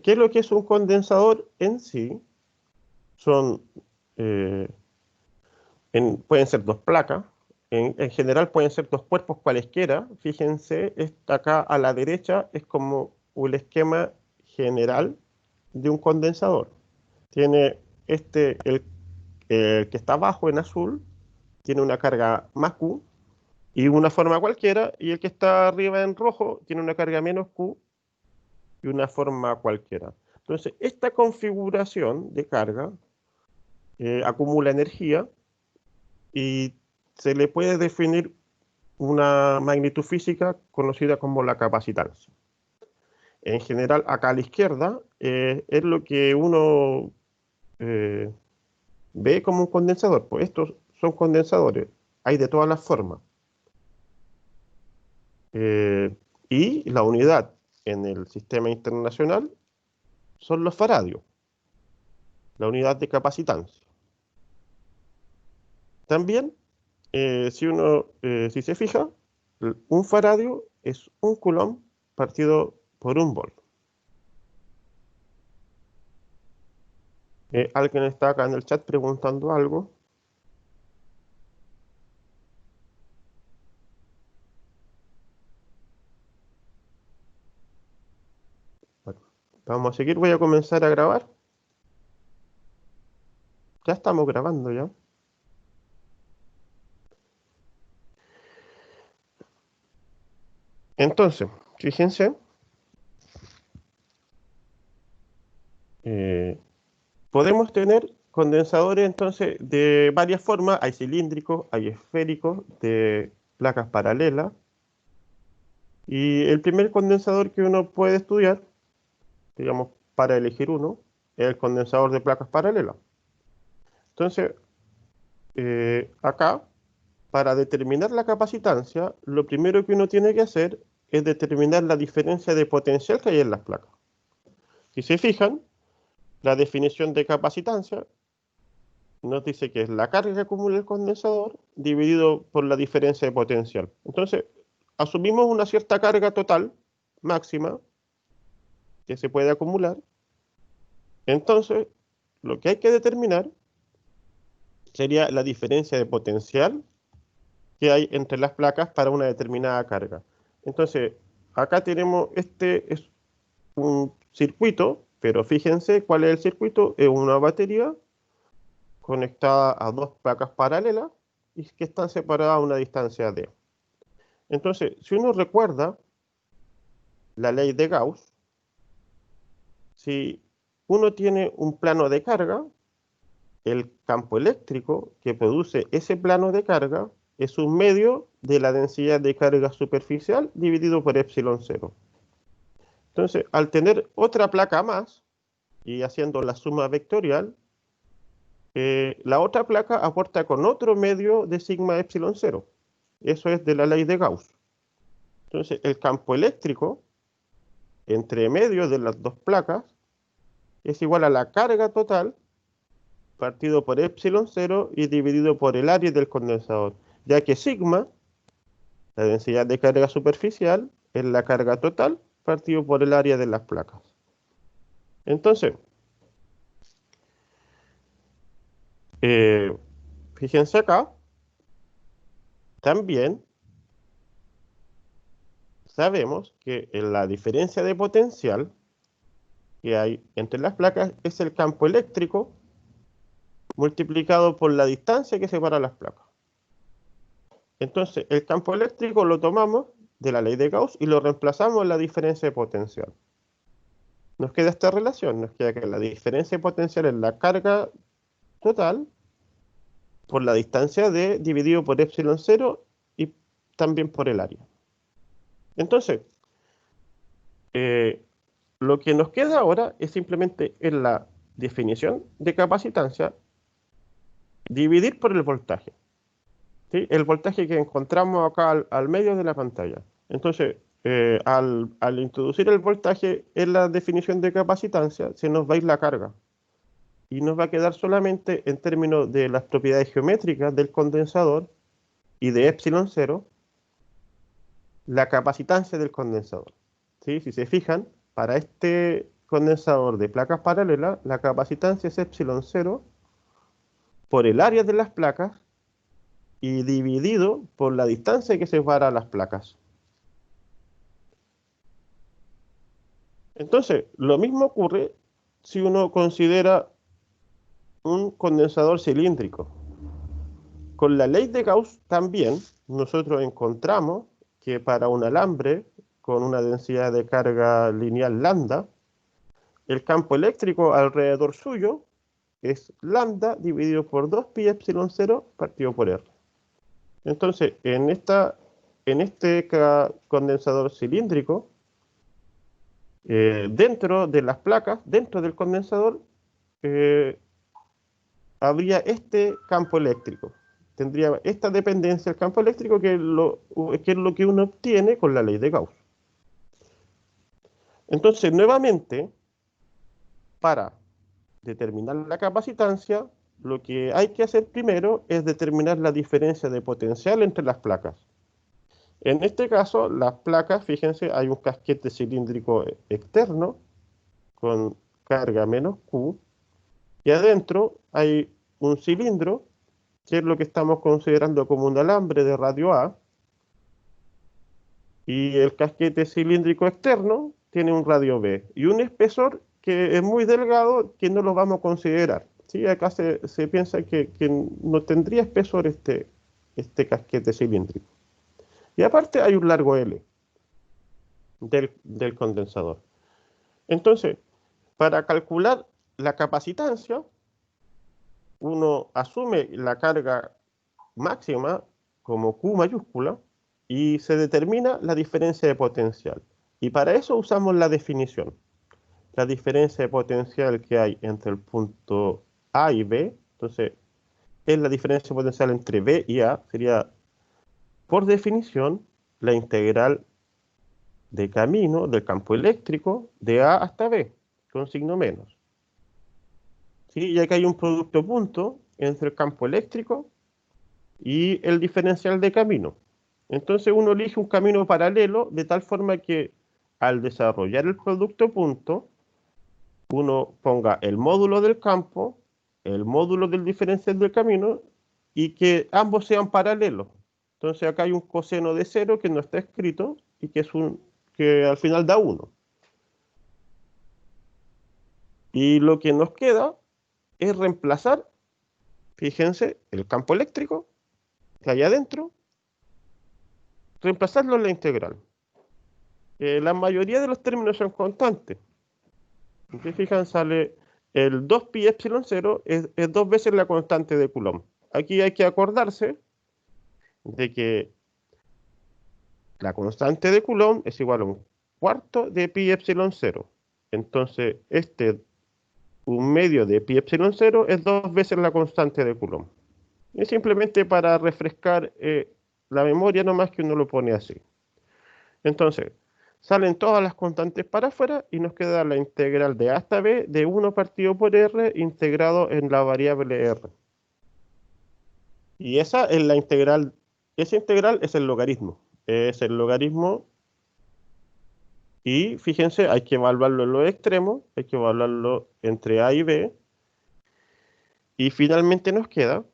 ¿qué es lo que es un condensador en sí? Son, eh, pueden ser dos placas, en general pueden ser dos cuerpos cualesquiera. Fíjense, esta acá a la derecha es como un esquema general de un condensador. Tiene el que está abajo en azul, tiene una carga más Q y una forma cualquiera, y el que está arriba en rojo tiene una carga menos Q y una forma cualquiera. Entonces, esta configuración de carga acumula energía y se le puede definir una magnitud física conocida como la capacitancia. En general, acá a la izquierda es lo que uno eh, ve como un condensador. Pues estos son condensadores, hay de todas las formas. Y la unidad en el sistema internacional son los faradios, la unidad de capacitancia. También, si se fija, un faradio es un coulomb partido por un volt. Alguien está acá en el chat preguntando algo. Bueno, vamos a seguir, voy a comenzar a grabar. Ya estamos grabando ya. Entonces, fíjense, eh, podemos tener condensadores entonces de varias formas. Hay cilíndricos, hay esféricos, de placas paralelas. Y el primer condensador que uno puede estudiar, digamos, para elegir uno, es el condensador de placas paralelas. Entonces, acá, para determinar la capacitancia, lo primero que uno tiene que hacer es determinar la diferencia de potencial que hay en las placas. Si se fijan, la definición de capacitancia nos dice que es la carga que acumula el condensador dividido por la diferencia de potencial. Entonces, asumimos una cierta carga total máxima que se puede acumular. Entonces, lo que hay que determinar sería la diferencia de potencial que hay entre las placas para una determinada carga. Entonces, acá tenemos, este es un circuito, pero fíjense cuál es el circuito. Es una batería conectada a dos placas paralelas y que están separadas a una distancia d. Entonces, si uno recuerda la ley de Gauss, si uno tiene un plano de carga, el campo eléctrico que produce ese plano de carga es un medio de la densidad de carga superficial dividido por epsilon 0. Entonces, al tener otra placa más y haciendo la suma vectorial, la otra placa aporta con otro medio de sigma epsilon 0. Eso es de la ley de Gauss. Entonces, el campo eléctrico entre medio de las dos placas es igual a la carga total partido por epsilon 0 y dividido por el área del condensador, ya que sigma, la densidad de carga superficial, es la carga total partido por el área de las placas. Entonces, fíjense acá, también sabemos que la diferencia de potencial que hay entre las placas es el campo eléctrico multiplicado por la distancia que separa las placas. Entonces, el campo eléctrico lo tomamos de la ley de Gauss y lo reemplazamos en la diferencia de potencial. Nos queda esta relación, nos queda que la diferencia de potencial es la carga total por la distancia d dividido por epsilon 0 y también por el área. Entonces, lo que nos queda ahora es simplemente en la definición de capacitancia dividir por el voltaje. ¿Sí? El voltaje que encontramos acá al medio de la pantalla. Entonces, al introducir el voltaje en la definición de capacitancia, se nos va a ir la carga. Y nos va a quedar solamente en términos de las propiedades geométricas del condensador y de epsilon 0, la capacitancia del condensador. ¿Sí? Si se fijan, para este condensador de placas paralelas, la capacitancia es epsilon 0 por el área de las placas y dividido por la distancia que separa las placas. Entonces, lo mismo ocurre si uno considera un condensador cilíndrico. Con la ley de Gauss también nosotros encontramos que para un alambre con una densidad de carga lineal lambda, el campo eléctrico alrededor suyo es lambda dividido por 2 pi epsilon 0 partido por R. Entonces, en este condensador cilíndrico, dentro de las placas, dentro del condensador, habría este campo eléctrico. Tendría esta dependencia del campo eléctrico que es lo que uno obtiene con la ley de Gauss. Entonces, nuevamente, para determinar la capacitancia, lo que hay que hacer primero es determinar la diferencia de potencial entre las placas. En este caso, las placas, fíjense, hay un casquete cilíndrico externo con carga menos Q, y adentro hay un cilindro, que es lo que estamos considerando como un alambre de radio A, y el casquete cilíndrico externo tiene un radio B, y un espesor que es muy delgado, que no lo vamos a considerar. ¿Sí? Acá se piensa que no tendría espesor este casquete cilíndrico. Y aparte hay un largo L del condensador. Entonces, para calcular la capacitancia, uno asume la carga máxima como Q mayúscula y se determina la diferencia de potencial. Y para eso usamos la definición. La diferencia de potencial que hay entre el punto A y B, entonces es la diferencia de potencial entre B y A, sería por definición la integral de camino del campo eléctrico de A hasta B, con signo menos. ¿Sí? Ya que hay un producto punto entre el campo eléctrico y el diferencial de camino. Entonces uno elige un camino paralelo de tal forma que al desarrollar el producto punto, uno ponga el módulo del campo, el módulo del diferencial del camino y que ambos sean paralelos. Entonces acá hay un coseno de 0 que no está escrito y que al final da 1. Y lo que nos queda es reemplazar, fíjense, el campo eléctrico que hay adentro, reemplazarlo en la integral. La mayoría de los términos son constantes. Si fijan, sale el 2 pi epsilon 0 es 2 veces la constante de Coulomb. Aquí hay que acordarse de que la constante de Coulomb es igual a un cuarto de pi epsilon 0. Entonces, un medio de pi epsilon 0 es 2 veces la constante de Coulomb. Es simplemente para refrescar la memoria, nomás que uno lo pone así. Entonces, salen todas las constantes para afuera y nos queda la integral de A hasta B de 1 partido por R integrado en la variable R. Y esa es la integral, esa integral es el logaritmo. Es el logaritmo y fíjense, hay que evaluarlo en los extremos, hay que evaluarlo entre A y B. Y finalmente nos queda,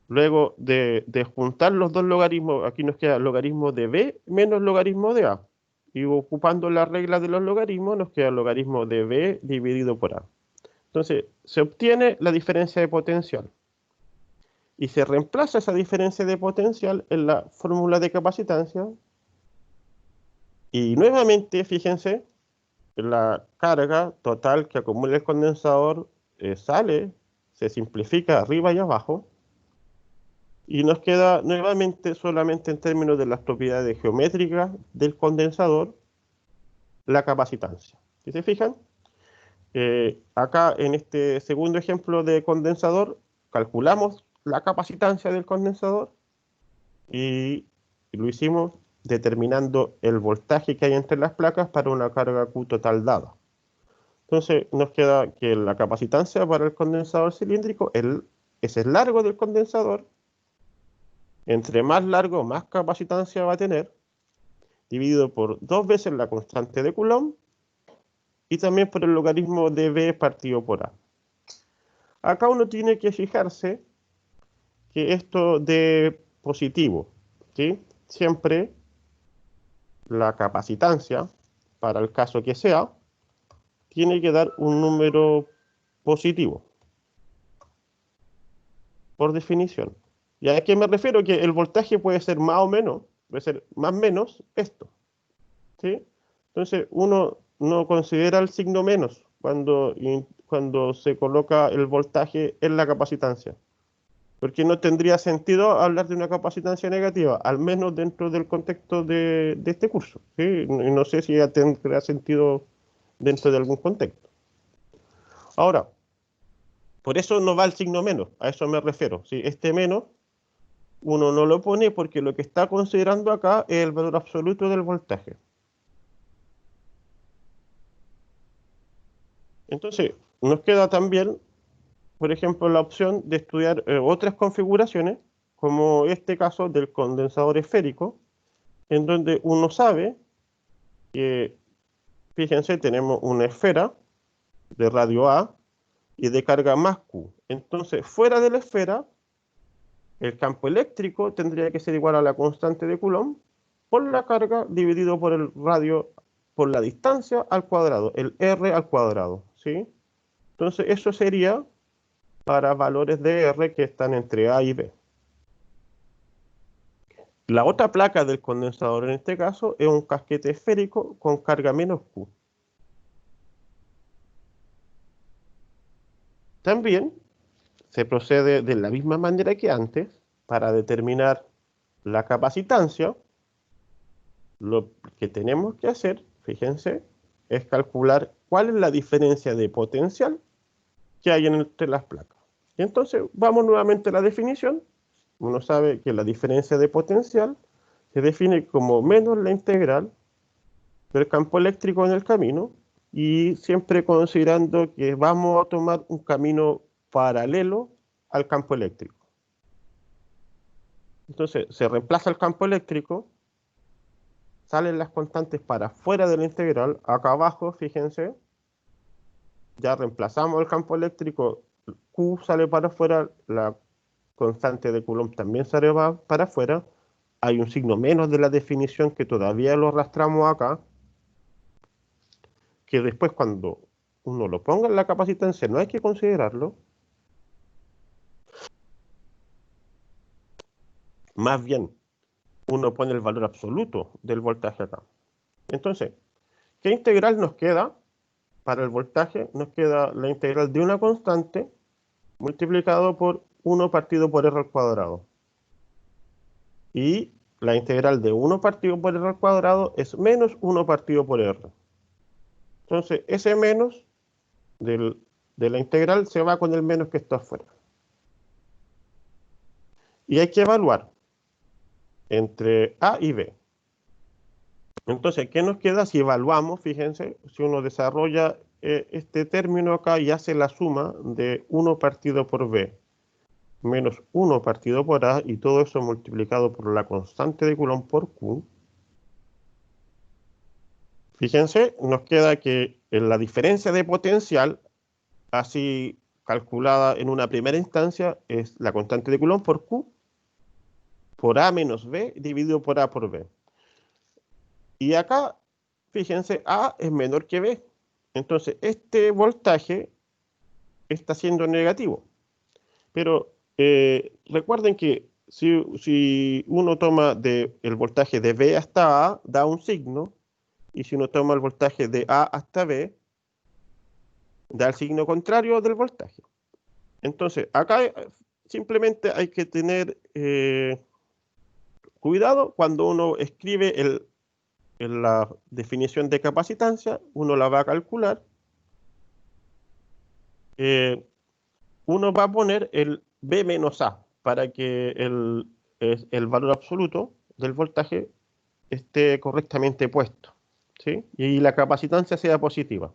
luego de juntar los dos logaritmos, aquí nos queda logaritmo de B menos logaritmo de A. Y ocupando la regla de los logaritmos, nos queda el logaritmo de B dividido por A. Entonces, se obtiene la diferencia de potencial. Y se reemplaza esa diferencia de potencial en la fórmula de capacitancia. Y nuevamente, fíjense, la carga total que acumula el condensador se simplifica arriba y abajo. Y nos queda nuevamente solamente en términos de las propiedades geométricas del condensador, la capacitancia. Si se fijan, acá en este segundo ejemplo de condensador, calculamos la capacitancia del condensador y lo hicimos determinando el voltaje que hay entre las placas para una carga Q total dada. Entonces nos queda que la capacitancia para el condensador cilíndrico es el largo del condensador. Entre más largo, más capacitancia va a tener, dividido por 2 veces la constante de Coulomb, y también por el logaritmo de B partido por A. Acá uno tiene que fijarse que esto de positivo, ¿sí? Siempre la capacitancia, para el caso que sea, tiene que dar un número positivo, por definición. ¿Y a qué me refiero? Que el voltaje puede ser más o menos, puede ser más o menos esto, ¿sí? Entonces, uno no considera el signo menos cuando se coloca el voltaje en la capacitancia, porque no tendría sentido hablar de una capacitancia negativa, al menos dentro del contexto de este curso, ¿sí? Y no sé si ya tendrá sentido dentro de algún contexto. Ahora, por eso no va el signo menos, a eso me refiero, ¿sí? Este menos uno no lo pone porque lo que está considerando acá es el valor absoluto del voltaje. Entonces, nos queda también, por ejemplo, la opción de estudiar otras configuraciones, como este caso del condensador esférico, en donde uno sabe que, fíjense, tenemos una esfera de radio A y de carga más Q. Entonces, fuera de la esfera, el campo eléctrico tendría que ser igual a la constante de Coulomb por la carga dividido por el radio, por la distancia al cuadrado, el R al cuadrado, ¿sí? Entonces, eso sería para valores de R que están entre A y B. La otra placa del condensador en este caso es un casquete esférico con carga menos Q. También se procede de la misma manera que antes para determinar la capacitancia. Lo que tenemos que hacer, fíjense, es calcular cuál es la diferencia de potencial que hay entre las placas. Y entonces vamos nuevamente a la definición. Uno sabe que la diferencia de potencial se define como menos la integral del campo eléctrico en el camino, y siempre considerando que vamos a tomar un camino paralelo al campo eléctrico. Entonces se reemplaza el campo eléctrico, salen las constantes para fuera de la integral. Acá abajo, fíjense, ya reemplazamos el campo eléctrico, Q sale para afuera, la constante de Coulomb también sale para afuera, hay un signo menos de la definición que todavía lo arrastramos acá, que después cuando uno lo ponga en la capacitancia no hay que considerarlo, más bien uno pone el valor absoluto del voltaje acá. Entonces, ¿qué integral nos queda para el voltaje? Nos queda la integral de una constante multiplicado por 1 partido por R al cuadrado. Y la integral de 1 partido por R al cuadrado es menos 1 partido por R. Entonces, ese menos de la integral se va con el menos que está afuera. Y hay que evaluar entre A y B. Entonces, ¿qué nos queda si evaluamos? Fíjense, si uno desarrolla este término acá y hace la suma de 1 partido por B menos 1 partido por A, y todo eso multiplicado por la constante de Coulomb por Q. Fíjense, nos queda que en la diferencia de potencial, así calculada en una primera instancia, es la constante de Coulomb por Q por A menos B dividido por A por B. Y acá, fíjense, A es menor que B. Entonces, este voltaje está siendo negativo. Pero recuerden que si uno toma el voltaje de B hasta A, da un signo, y si uno toma el voltaje de A hasta B, da el signo contrario del voltaje. Entonces, acá simplemente hay que tener cuidado cuando uno escribe la definición de capacitancia, uno la va a calcular. Uno va a poner el B menos A para que el valor absoluto del voltaje esté correctamente puesto, ¿sí? Y la capacitancia sea positiva.